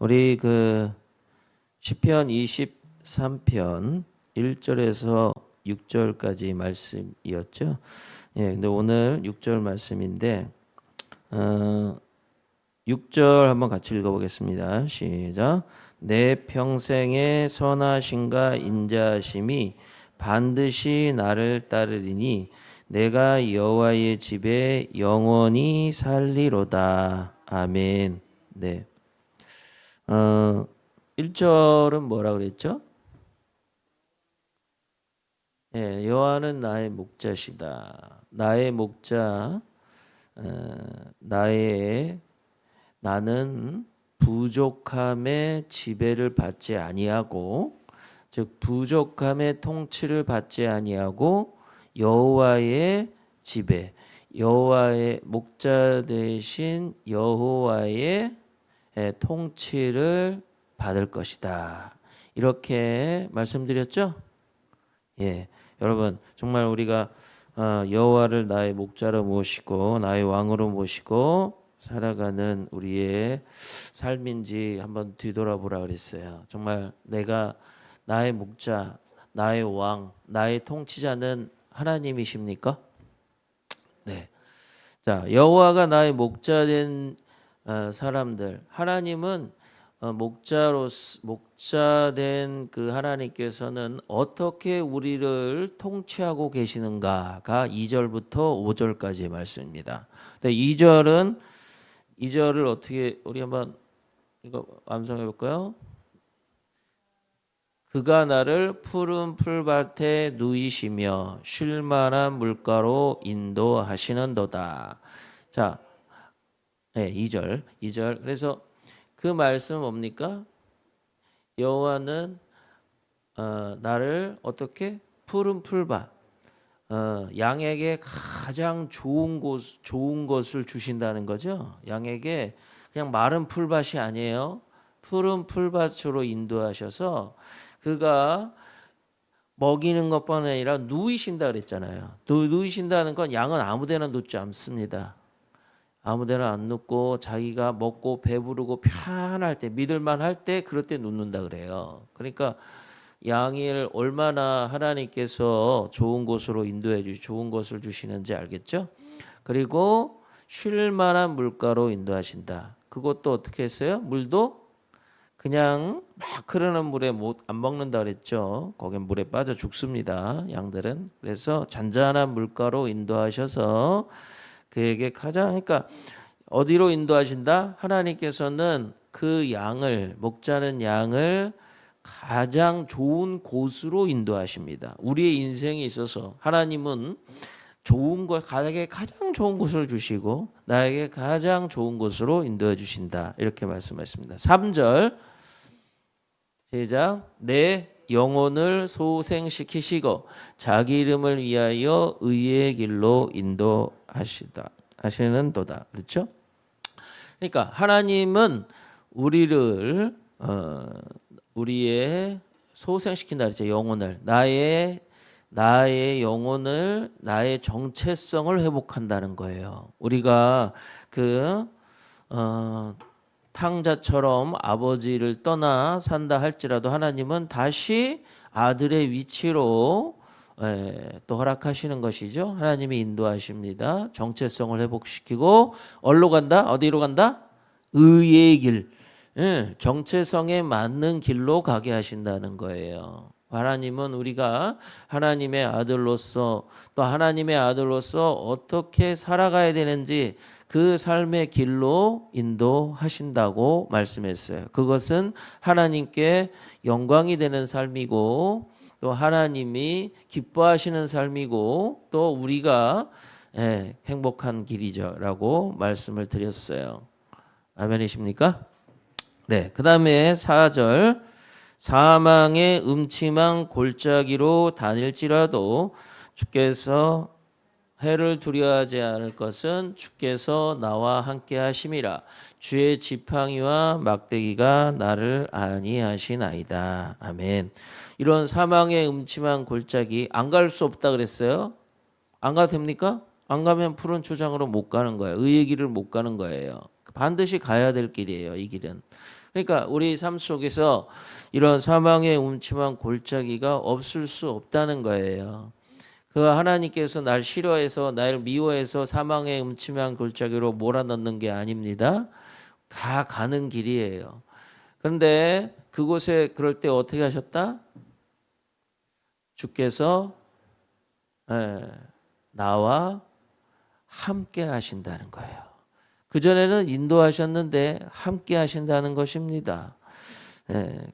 우리 그 시편 23편 1절에서 6절까지 말씀이었죠. 예, 근데 오늘 6절 말씀인데 6절 한번 같이 읽어보겠습니다. 시작. 내 평생의 선하심과 인자하심이 반드시 나를 따르리니 내가 여호와의 집에 영원히 살리로다. 아멘. 네. 1절은 뭐라 그랬죠? 예, 여호와는 나의 목자시다. 나의 목자, 나는 부족함의 지배를 받지 아니하고, 즉 부족함의 통치를 받지 아니하고 여호와의 지배, 여호와의 목자 대신 여호와의 통치를 받을 것이다. 이렇게 말씀드렸죠? 예, 여러분 정말 우리가 여호와를 나의 목자로 모시고 나의 왕으로 모시고 살아가는 우리의 삶인지 한번 뒤돌아보라 그랬어요. 정말 내가 나의 목자, 나의 왕, 나의 통치자는 하나님이십니까? 네. 자, 여호와가 나의 목자된 사람들, 하나님은 목자된 그 하나님께서는 어떻게 우리를 통치하고 계시는가가 2절부터 5절까지의 말씀입니다. 근데 2절을 어떻게 우리 한번 이거 암송해 볼까요? 그가 나를 푸른 풀밭에 누이시며 쉴 만한 물가로 인도하시는도다. 자, 네, 2절. 그래서 그 말씀은 뭡니까? 여호와는 나를 어떻게 푸른 풀밭, 양에게 가장 좋은 것을 주신다는 거죠. 양에게 그냥 마른 풀밭이 아니에요. 푸른 풀밭으로 인도하셔서 그가 먹이는 것뿐 아니라 누이신다 그랬잖아요. 누이신다는 건 양은 아무데나 눕지 않습니다. 아무데나 안 눕고 자기가 먹고 배부르고 편할 때, 믿을만 할 때, 그럴 때 눕는다 그래요. 그러니까 양을 얼마나 하나님께서 좋은 곳으로 인도해 주시, 좋은 것을 주시는지 알겠죠? 그리고 쉴 만한 물가로 인도하신다. 그것도 어떻게 했어요? 물도 그냥 막 흐르는 물에 안 먹는다 그랬죠. 거긴 물에 빠져 죽습니다. 양들은. 그래서 잔잔한 물가로 인도하셔서 그에게 가장, 그러니까 어디로 인도하신다? 하나님께서는 그 양을, 목자는 양을 가장 좋은 곳으로 인도하십니다. 우리의 인생에 있어서 하나님은 좋은 것, 나에게 가장 좋은 곳을 주시고 나에게 가장 좋은 곳으로 인도해 주신다. 이렇게 말씀하셨습니다. 3절 시작. 내 영혼을 소생시키시고 자기 이름을 위하여 의의 길로 하시는도다. 그렇죠? 그러니까 하나님은 우리를 우리의 소생시킨다 그랬죠. 영혼을 나의 영혼을 나의 정체성을 회복한다는 거예요. 우리가 그 탕자처럼 아버지를 떠나 산다 할지라도 하나님은 다시 아들의 위치로 또 허락하시는 것이죠. 하나님이 인도하십니다. 정체성을 회복시키고 어디로 간다? 의의 길. 정체성에 맞는 길로 가게 하신다는 거예요. 하나님은 우리가 하나님의 아들로서 또 하나님의 아들로서 어떻게 살아가야 되는지 그 삶의 길로 인도하신다고 말씀했어요. 그것은 하나님께 영광이 되는 삶이고 또 하나님이 기뻐하시는 삶이고 또 우리가 행복한 길이죠 라고 말씀을 드렸어요. 아멘이십니까? 네, 그 다음에 4절 사망의 음침한 골짜기로 다닐지라도 주께서 해를 두려워하지 않을 것은 주께서 나와 함께 하심이라. 주의 지팡이와 막대기가 나를 안위하시나이다. 아멘. 이런 사망의 음침한 골짜기 안 갈 수 없다 그랬어요. 안 가도 됩니까? 안 가면 푸른 초장으로 못 가는 거예요. 의의 길을 못 가는 거예요. 반드시 가야 될 길이에요. 이 길은. 그러니까 우리 삶 속에서 이런 사망의 음침한 골짜기가 없을 수 없다는 거예요. 그 하나님께서 날 싫어해서 날 미워해서 사망의 음침한 골짜기로 몰아넣는 게 아닙니다. 가는 길이에요. 그런데 그곳에 그럴 때 어떻게 하셨다? 주께서 나와 함께 하신다는 거예요. 그전에는 인도하셨는데 함께 하신다는 것입니다.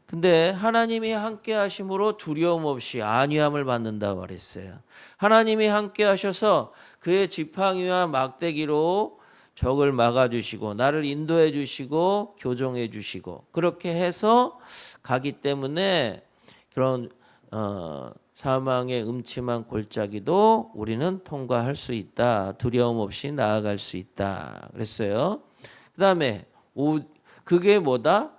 근데 하나님이 함께 하심으로 두려움 없이 안위함을 받는다고 그랬어요. 하나님이 함께 하셔서 그의 지팡이와 막대기로 적을 막아주시고 나를 인도해 주시고 교정해 주시고 그렇게 해서 가기 때문에 그런 사망의 음침한 골짜기도 우리는 통과할 수 있다. 두려움 없이 나아갈 수 있다. 그랬어요. 그 다음에 그게 뭐다?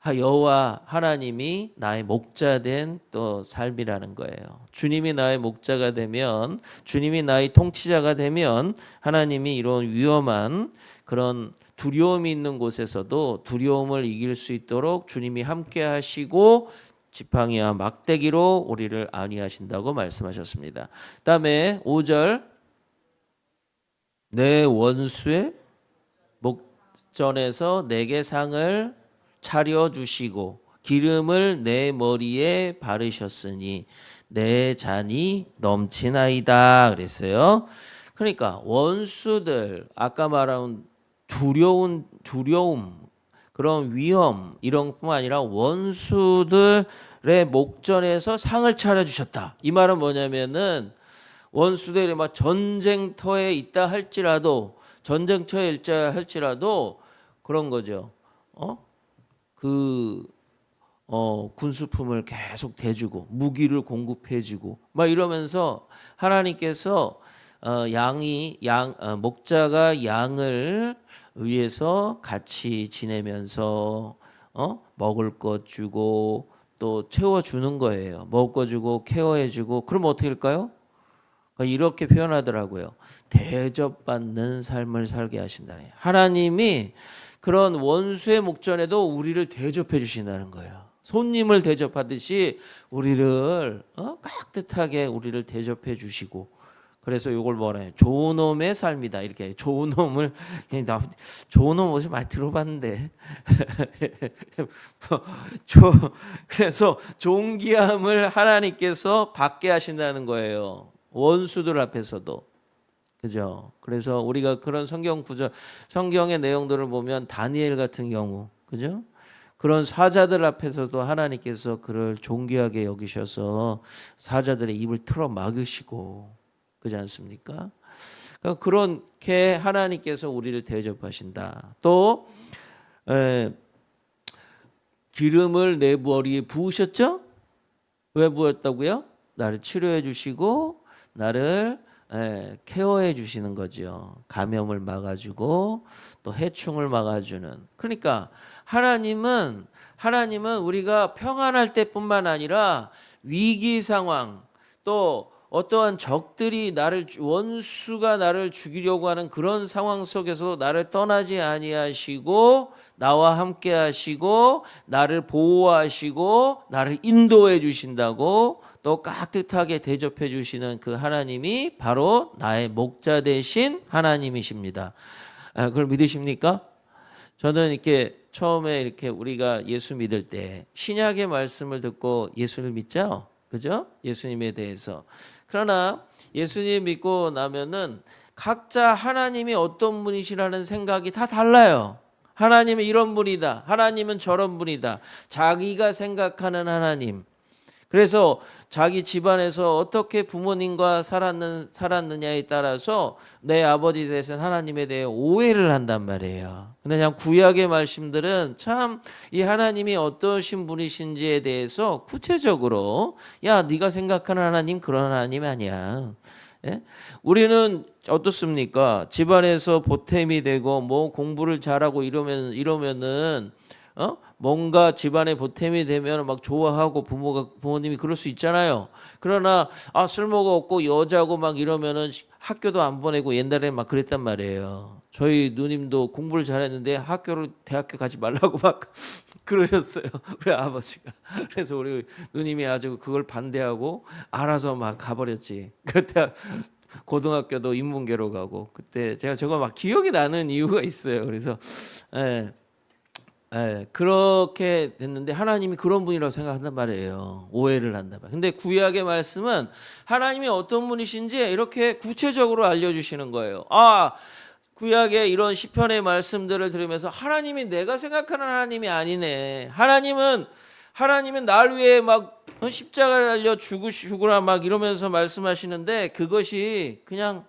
여호와 하나님이 나의 목자된 또 삶이라는 거예요. 주님이 나의 목자가 되면, 주님이 나의 통치자가 되면 하나님이 이런 위험한 그런 두려움이 있는 곳에서도 두려움을 이길 수 있도록 주님이 함께 하시고 지팡이와 막대기로 우리를 안위하신다고 말씀하셨습니다. 그다음에 5절 내 원수의 목전에서 내게 상을 차려주시고 기름을 내 머리에 바르셨으니 내 잔이 넘치나이다 그랬어요. 그러니까 원수들 아까 말한 두려움 그런 위험 이런 뿐만 아니라 원수들의 목전에서 상을 차려주셨다. 이 말은 뭐냐면은 원수들이 막 전쟁터에 있다 할지라도 전쟁터에 있다 할지라도 그런 거죠. 군수품을 계속 대주고 무기를 공급해주고 막 이러면서 하나님께서 목자가 양을 위해서 같이 지내면서 먹을 것 주고 또 채워주는 거예요. 먹을 것 주고 케어해주고 그럼 어떻게 할까요? 이렇게 표현하더라고요. 대접받는 삶을 살게 하신다네. 하나님이 그런 원수의 목전에도 우리를 대접해 주신다는 거예요. 손님을 대접하듯이 우리를 깍듯하게 우리를 대접해 주시고 그래서 이걸 뭐라 해요? 좋은 놈의 삶이다. 이렇게 좋은 놈을 좋은 놈 어디서 많이 들어봤는데 그래서 존귀함을 하나님께서 받게 하신다는 거예요. 원수들 앞에서도. 그죠? 그래서 우리가 그런 성경 구절, 성경의 내용들을 보면 다니엘 같은 경우, 그죠? 그런 사자들 앞에서도 하나님께서 그를 존귀하게 여기셔서 사자들의 입을 틀어 막으시고, 그렇지 않습니까? 그렇게 하나님께서 우리를 대접하신다. 또 기름을 내 머리에 부으셨죠? 왜 부었다고요? 나를 치료해 주시고 나를 케어해 주시는 거죠. 감염을 막아주고 또 해충을 막아주는. 그러니까 하나님은 우리가 평안할 때뿐만 아니라 위기 상황 또 어떠한 적들이 원수가 나를 죽이려고 하는 그런 상황 속에서 나를 떠나지 아니하시고 나와 함께 하시고 나를 보호하시고 나를 인도해 주신다고 또 깍듯하게 대접해 주시는 그 하나님이 바로 나의 목자 되신 하나님이십니다. 그걸 믿으십니까? 저는 이렇게 처음에 이렇게 우리가 예수 믿을 때 신약의 말씀을 듣고 예수를 믿죠. 그죠? 예수님에 대해서. 그러나 예수님 믿고 나면은 각자 하나님이 어떤 분이시라는 생각이 다 달라요. 하나님은 이런 분이다. 하나님은 저런 분이다. 자기가 생각하는 하나님. 그래서 자기 집안에서 어떻게 부모님과 살았느냐에 따라서 내 아버지에 대해서 하나님에 대해 오해를 한단 말이에요. 근데 그냥 구약의 말씀들은 참 이 하나님이 어떠신 분이신지에 대해서 구체적으로 야 네가 생각하는 하나님 그런 하나님 아니야. 예? 우리는 어떻습니까? 집안에서 보탬이 되고 뭐 공부를 잘하고 이러면은 뭔가 집안에 보탬이 되면 막 좋아하고 부모님이 그럴 수 있잖아요. 그러나 쓸모가 없고 여자고 막 이러면은 학교도 안 보내고 옛날에는 막 그랬단 말이에요. 저희 누님도 공부를 잘했는데 대학교 가지 말라고 막 그러셨어요. 우리 아버지가. 그래서 우리 누님이 아주 그걸 반대하고 알아서 막 가버렸지. 그때 고등학교도 인문계로 가고 그때 제가 저거 막 기억이 나는 이유가 있어요. 그래서 그렇게 됐는데 하나님이 그런 분이라고 생각한단 말이에요. 오해를 한단 말이에요. 근데 구약의 말씀은 하나님이 어떤 분이신지 이렇게 구체적으로 알려주시는 거예요. 구약의 이런 시편의 말씀들을 들으면서 하나님이 내가 생각하는 하나님이 아니네. 하나님은 날 위해 막 십자가를 달려 죽으라 막 이러면서 말씀하시는데 그것이 그냥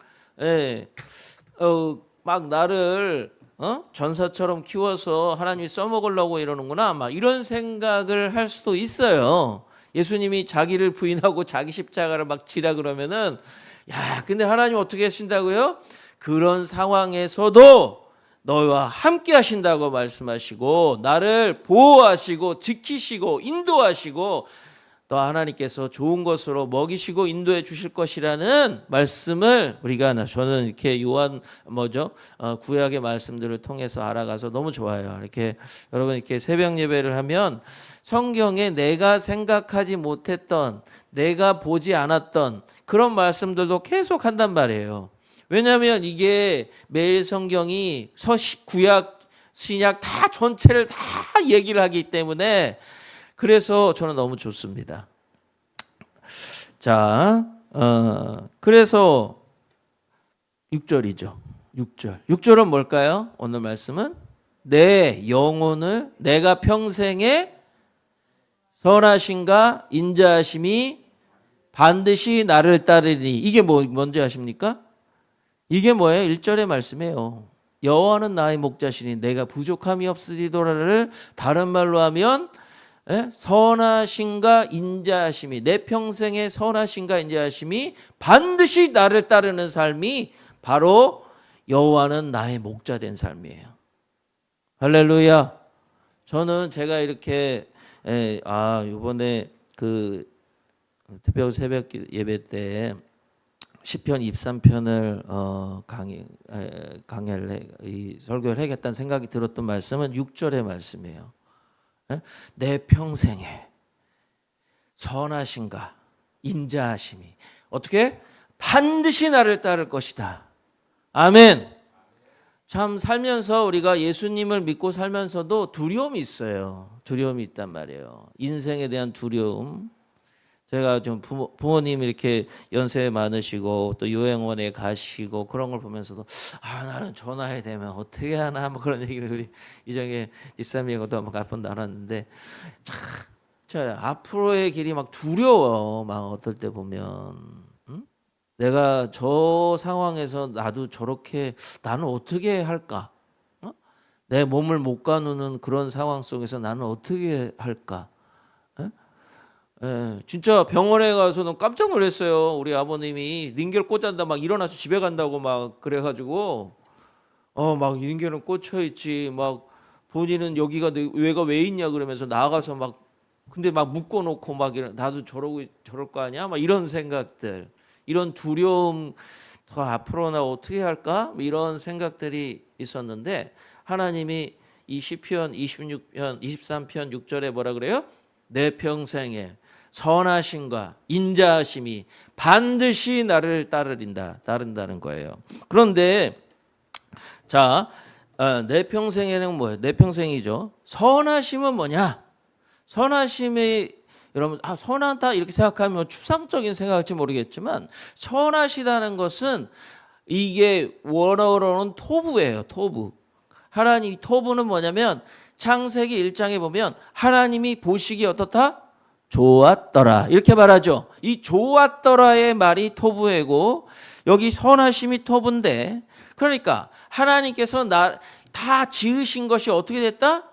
막 나를 전사처럼 키워서 하나님이 써먹으려고 이러는구나 막 이런 생각을 할 수도 있어요. 예수님이 자기를 부인하고 자기 십자가를 막 지라 그러면은 근데 하나님 어떻게 하신다고요? 그런 상황에서도 너희와 함께 하신다고 말씀하시고 나를 보호하시고 지키시고 인도하시고 또 하나님께서 좋은 것으로 먹이시고 인도해 주실 것이라는 말씀을 저는 이렇게 구약의 말씀들을 통해서 알아가서 너무 좋아요. 이렇게 여러분 이렇게 새벽 예배를 하면 성경에 내가 생각하지 못했던 내가 보지 않았던 그런 말씀들도 계속 한단 말이에요. 왜냐하면 이게 매일 성경이 구약, 신약 다 전체를 다 얘기를 하기 때문에 그래서 저는 너무 좋습니다. 자, 그래서 6절이죠. 6절은 뭘까요? 오늘 말씀은 내 영혼을 내가 평생에 선하심과 인자하심이 반드시 나를 따르니 이게 뭔지 아십니까? 이게 뭐예요? 1절의 말씀이에요. 여호와는 나의 목자시니 내가 부족함이 없으리로라를 다른 말로 하면 선하심과 인자하심이 내 평생의 선하심과 인자하심이 반드시 나를 따르는 삶이 바로 여호와는 나의 목자 된 삶이에요. 할렐루야. 저는 제가 이렇게 이번에 그 특별 새벽 예배 때 시편 23편을 설교를 하겠다는 생각이 들었던 말씀은 6절의 말씀이에요. 내 평생에 선하심과 인자하심이 어떻게? 반드시 나를 따를 것이다. 아멘. 참 살면서 우리가 예수님을 믿고 살면서도 두려움이 있어요. 두려움이 있단 말이에요. 인생에 대한 두려움. 제가 좀 부모님 이렇게 연세 많으시고 또 요양원에 가시고 그런 걸 보면서도 나는 저 나이 되면 어떻게 하나 뭐 그런 얘기를 우리 이정혜 집사님하고도 몇 번 나눴는데 참 앞으로의 길이 막 두려워. 막 어떨 때 보면 내가 저 상황에서 나도 저렇게 나는 어떻게 할까? 내 몸을 못 가누는 그런 상황 속에서 나는 어떻게 할까? 진짜 병원에 가서는 깜짝 놀랐어요. 우리 아버님이 링겔 꽂았다 막 일어나서 집에 간다고 막 그래가지고 막 링겔은 꽂혀 있지 막 본인은 여기가 왜가 왜 있냐 그러면서 나가서 막 근데 막 묶어놓고 막 나도 저럴 거 아니야 막 이런 생각들 이런 두려움 더 앞으로 나 어떻게 할까 이런 생각들이 있었는데 하나님이 이 시편 26편 23편 6절에 뭐라 그래요? 내 평생에 선하심과 인자하심이 반드시 나를 따른다는 거예요. 그런데 내 평생에는 뭐예요? 내 평생이죠. 선하심은 뭐냐? 선하심이 여러분 선하다 이렇게 생각하면 추상적인 생각일지 모르겠지만 선하시다는 것은 이게 원어로는 토부예요. 토부. 하나님 토부는 뭐냐면 창세기 1장에 보면 하나님이 보시기 어떻다? 좋았더라 이렇게 말하죠. 이 좋았더라의 말이 토부이고 여기 선하심이 토부인데 그러니까 하나님께서 다 지으신 것이 어떻게 됐다?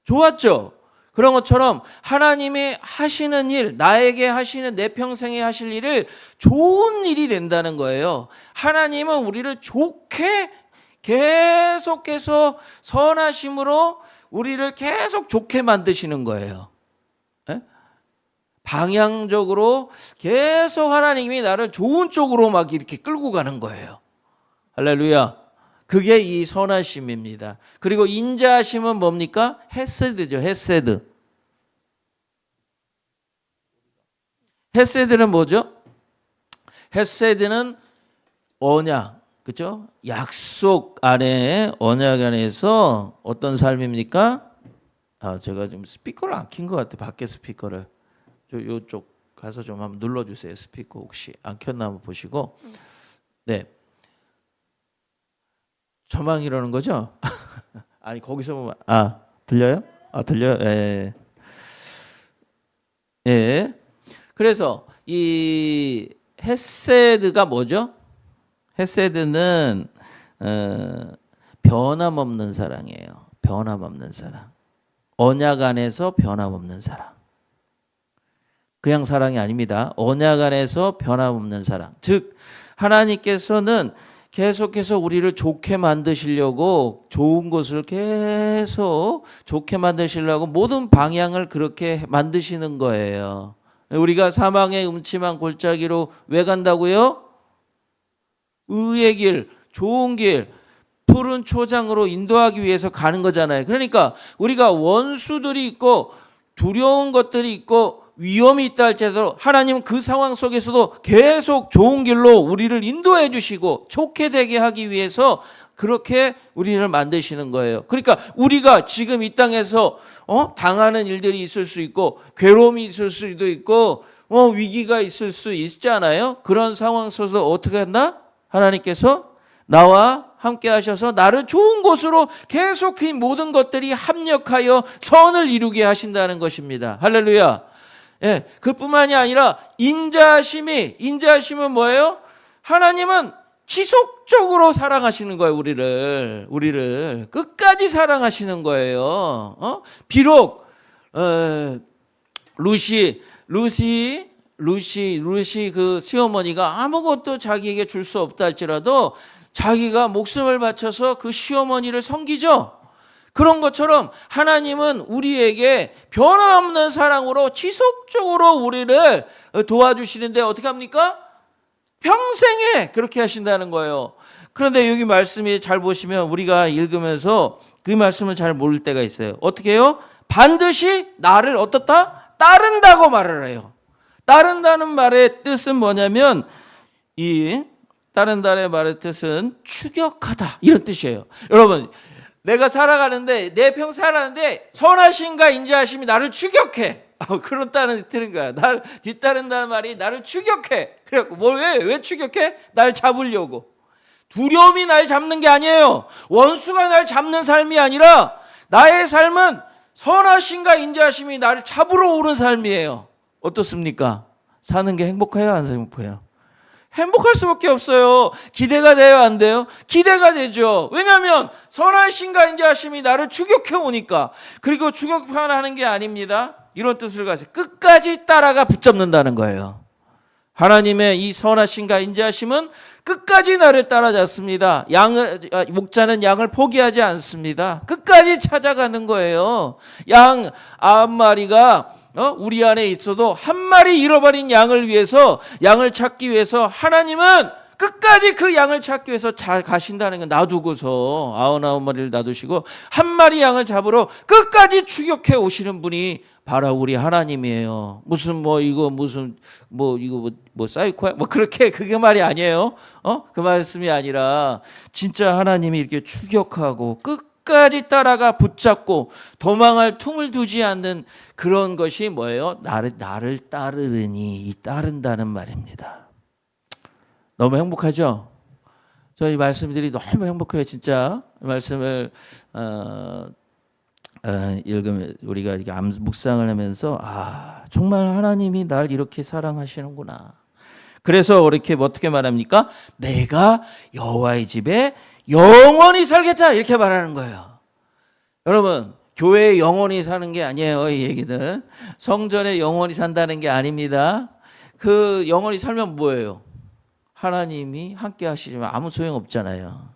좋았죠. 그런 것처럼 하나님이 하시는 일, 나에게 하시는 내 평생에 하실 일을 좋은 일이 된다는 거예요. 하나님은 우리를 좋게 계속해서 선하심으로 우리를 계속 좋게 만드시는 거예요. 예? 방향적으로 계속 하나님이 나를 좋은 쪽으로 막 이렇게 끌고 가는 거예요. 할렐루야. 그게 이 선하심입니다. 그리고 인자하심은 뭡니까? 헤세드죠. 헤세드. 헤세드는 뭐죠? 헤세드는 언약, 그죠? 약속 안에, 언약 안에서 어떤 삶입니까? 제가 지금 스피커를 안 킨 것 같아. 밖에 스피커를. 요쪽 가서 좀 한번 눌러주세요. 스피커 혹시 안 켰나 한번 보시고. 네. 저만 이러는 거죠? 아니 거기서 보면 들려요? 들려요? 예. 예. 그래서 이 헤세드가 뭐죠? 헤세드는 변함없는 사랑이에요. 변함없는 사랑. 언약 안에서 변함없는 사랑. 그냥 사랑이 아닙니다. 언약 안에서 변함없는 사랑. 즉 하나님께서는 계속해서 우리를 좋게 만드시려고 좋은 것을 계속 좋게 만드시려고 모든 방향을 그렇게 만드시는 거예요. 우리가 사망의 음침한 골짜기로 왜 간다고요? 의의 길, 좋은 길, 푸른 초장으로 인도하기 위해서 가는 거잖아요. 그러니까 우리가 원수들이 있고 두려운 것들이 있고 위험이 있다 할지라도 하나님은 그 상황 속에서도 계속 좋은 길로 우리를 인도해 주시고 좋게 되게 하기 위해서 그렇게 우리를 만드시는 거예요. 그러니까 우리가 지금 이 땅에서 당하는 일들이 있을 수 있고 괴로움이 있을 수도 있고 위기가 있을 수 있잖아요. 그런 상황 속에서 어떻게 한다? 하나님께서 나와 함께 하셔서 나를 좋은 곳으로 계속 그 모든 것들이 합력하여 선을 이루게 하신다는 것입니다. 할렐루야. 예, 그뿐만이 아니라 인자하심은 뭐예요? 하나님은 지속적으로 사랑하시는 거예요. 우리를 끝까지 사랑하시는 거예요. 비록 루시 그 시어머니가 아무것도 자기에게 줄 수 없다 할지라도 자기가 목숨을 바쳐서 그 시어머니를 섬기죠. 그런 것처럼 하나님은 우리에게 변함없는 사랑으로 지속적으로 우리를 도와주시는데 어떻게 합니까? 평생에 그렇게 하신다는 거예요. 그런데 여기 말씀이 잘 보시면 우리가 읽으면서 그 말씀을 잘 모를 때가 있어요. 어떻게 해요? 반드시 나를 어떻다? 따른다고 말을 해요. 따른다는 말의 뜻은 뭐냐면 이 따른다의 말의 뜻은 추격하다 이런 뜻이에요. 여러분 내가 살아가는데 내 평생 살아가는데 선하심과 인자하심이 나를 추격해. 그렇다는 뜻인 거야. 나를 뒤따른다는 말이 나를 추격해. 그래갖고 왜 추격해? 날 잡으려고. 두려움이 날 잡는 게 아니에요. 원수가 날 잡는 삶이 아니라 나의 삶은 선하심과 인자하심이 나를 잡으러 오는 삶이에요. 어떻습니까? 사는 게 행복해요? 안 행복해요? 행복할 수밖에 없어요. 기대가 돼요? 안 돼요? 기대가 되죠. 왜냐하면 선하심과 인자하심이 나를 추격해 오니까. 그리고 추격만 하는 게 아닙니다. 이런 뜻을 가지고 끝까지 따라가 붙잡는다는 거예요. 하나님의 이 선하심과 인자하심은 끝까지 나를 따라잡습니다. 목자는 양을 포기하지 않습니다. 끝까지 찾아가는 거예요. 양 9마리가 우리 안에 있어도 한 마리 잃어버린 양을 위해서 양을 찾기 위해서 하나님은 끝까지 그 양을 찾기 위해서 가신다는 건 놔두고서 99마리를 놔두시고 한 마리 양을 잡으러 끝까지 추격해 오시는 분이 바로 우리 하나님이에요. 무슨 사이코야? 그렇게 그게 말이 아니에요. 그 말씀이 아니라 진짜 하나님이 이렇게 추격하고 끝까지 따라가 붙잡고 도망할 틈을 두지 않는 그런 것이 뭐예요? 나를 따르니 이 따른다는 말입니다. 너무 행복하죠? 저희 말씀들이 너무 행복해요. 진짜 말씀을 읽으면 우리가 이렇게 묵상을 하면서 정말 하나님이 날 이렇게 사랑하시는구나. 그래서 이렇게 어떻게 말합니까? 내가 여호와의 집에 영원히 살겠다 이렇게 말하는 거예요. 여러분 교회에 영원히 사는 게 아니에요. 이 얘기는 성전에 영원히 산다는 게 아닙니다. 그 영원히 살면 뭐예요? 하나님이 함께 하시지만 아무 소용 없잖아요.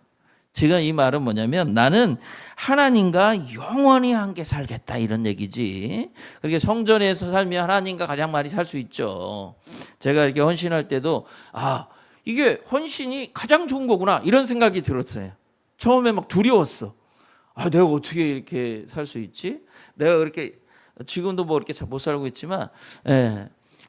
지금 이 말은 뭐냐면 나는 하나님과 영원히 함께 살겠다 이런 얘기지. 그렇게 성전에서 살면 하나님과 가장 많이 살 수 있죠. 제가 이렇게 헌신할 때도 이게 헌신이 가장 좋은 거구나 이런 생각이 들었어요. 처음에 막 두려웠어. 내가 어떻게 이렇게 살 수 있지? 내가 그렇게 지금도 뭐 이렇게 못 살고 있지만,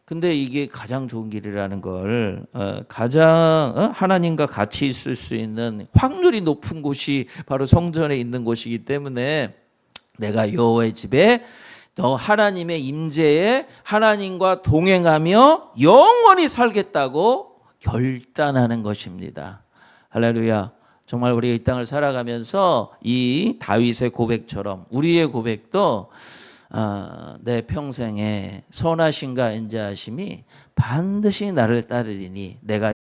근데 이게 가장 좋은 길이라는 걸 가장 하나님과 같이 있을 수 있는 확률이 높은 곳이 바로 성전에 있는 곳이기 때문에 내가 여호와의 집에 너 하나님의 임재에 하나님과 동행하며 영원히 살겠다고 결단하는 것입니다. 할렐루야. 정말 우리 이 땅을 살아가면서 이 다윗의 고백처럼 우리의 고백도 내 평생에 선하심과 인자하심이 반드시 나를 따르리니 내가